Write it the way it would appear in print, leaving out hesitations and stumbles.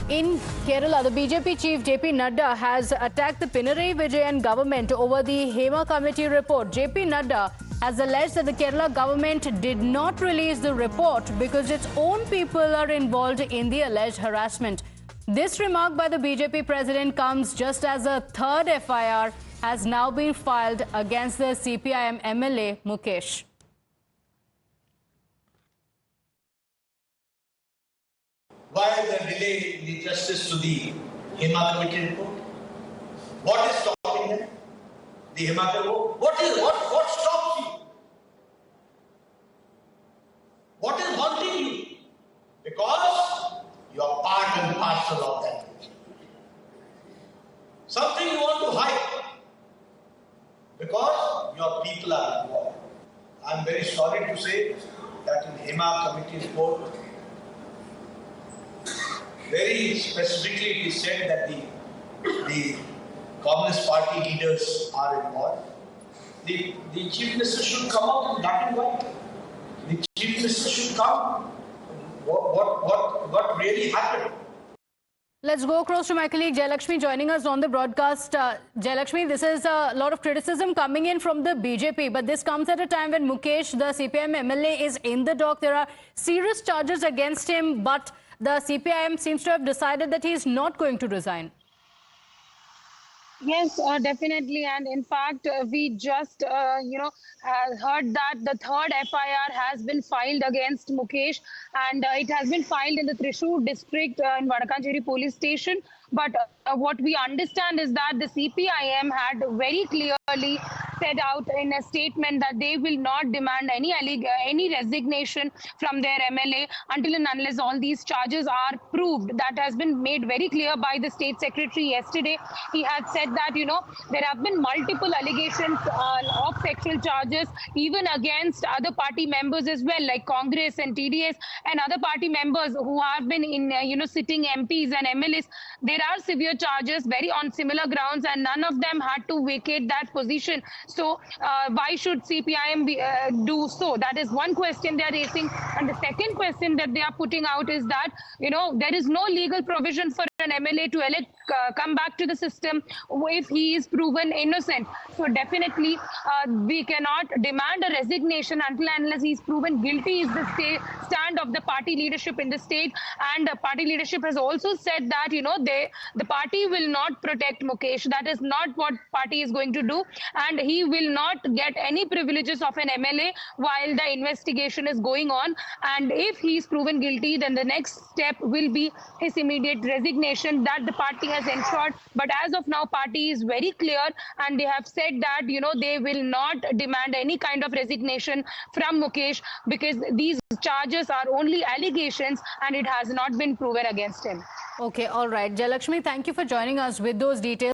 In Kerala, the BJP chief JP Nadda has attacked the Pinarayi Vijayan government over the Hema Committee report. JP Nadda has alleged that the Kerala government did not release the report because its own people are involved in the alleged harassment. This remark by the BJP president comes just as a third FIR has now been filed against the CPIM MLA Mukesh. Why the delay in the justice to the Hema Committee report? What is stopping them? The Hema Committee? What stops you? What is haunting you? Because you are part and parcel of that. Something you want to hide because your people are involved. I am very sorry to say that in Hema Committee report, very specifically it is said that the Communist Party leaders are involved. The Chief Minister should come out in black and white. The Chief Minister should come. What really happened? Let's go across to my colleague Jayalakshmi joining us on the broadcast. Jayalakshmi, this is a lot of criticism coming in from the BJP, but this comes at a time when Mukesh, the CPIM MLA, is in the dock. There are serious charges against him, but the CPIM seems to have decided that he is not going to resign. Yes, definitely. And in fact, we just, heard that the third FIR has been filed against Mukesh, and it has been filed in the Thrissur district in Vadakancheri police station. But what we understand is that the CPIM had very clearly said out in a statement that they will not demand any resignation from their MLA until and unless all these charges are proved. That has been made very clear by the state secretary yesterday. He had said that, there have been multiple allegations of sexual charges even against other party members as well, like Congress and TDS and other party members who have been in, sitting MPs and MLAs. There are severe charges very on similar grounds, and none of them had to vacate that position. So why should CPIM do so? That is one question they are raising. And the second question that they are putting out is that, there is no legal provision for an MLA to come back to the system if he is proven innocent. So definitely we cannot demand a resignation until and unless he is proven guilty is the stand of the party leadership in the state. And the party leadership has also said that, the party will not protect Mukesh. That is not what party is going to do. And he will not get any privileges of an MLA while the investigation is going on. And if he is proven guilty, then the next step will be his immediate resignation that the party has ensured. But as of now, party is very clear, and they have said that, they will not demand any kind of resignation from Mukesh because these charges are only allegations and it has not been proven against him. Okay, all right. Jayalakshmi, thank you for joining us with those details.